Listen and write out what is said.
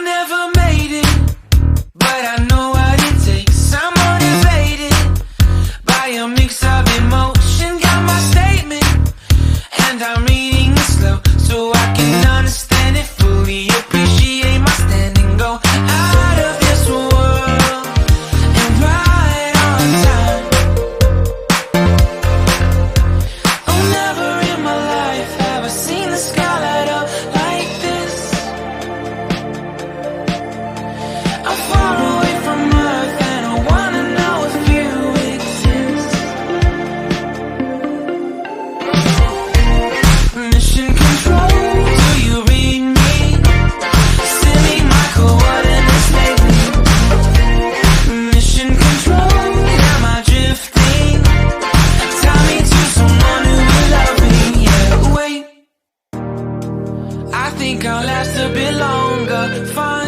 never made it, but I know what it takes. I'm motivated by a mix of emotion. Got my statement, and I'm reading it slow so I can understand it fully. Appreciate my stand and go out of this world and right on time. Oh, never in my life have I seen the sky light up like this. I'm far away from Earth and I wanna know if you exist. Mission control, do you read me? Send me my coordinates lately. Mission control, am I drifting? Tie me to someone who will love me. Yeah, wait, I think I'll last a bit longer. Fine.